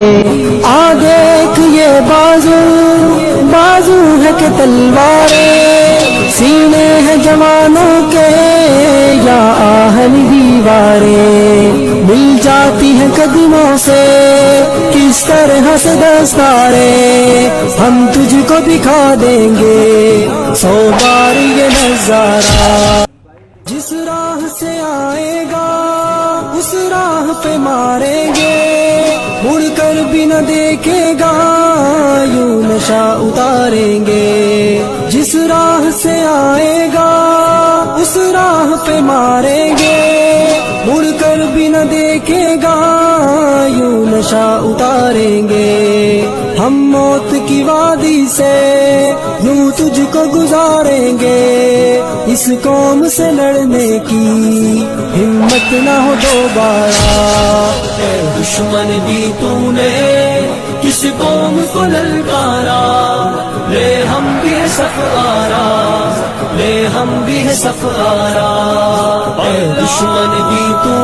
دیکھ یہ بازو بازو ہے کہ تلواریں، سینے ہیں جوانوں کے یا آہن دیواریں، مل جاتی ہیں قدموں سے کس طرح سے دستاریں، ہم تجھ کو دکھا دیں گے 100 بار یہ نظارہ، جس راہ سے آئے گا اس راہ پہ ماریں گے، مڑ کر بھی نہ دیکھے گا یوں نشہ اتاریں گے، جس راہ سے آئے گا اس راہ پہ ماریں گے، مڑ کر بھی نہ دیکھے گا یوں نشہ اتاریں گے، ہم موت کی وادی سے یوں تجھ کو گزاریں گے، اس قوم سے لڑنے کی ہمت نہ ہو دوبارہ، اے دشمن بھی تو نے کس قوم کو للکارا، لے ہم بھی ہے صف آرا، لے ہم بھی ہے صف آرا، اے دشمن بھی تو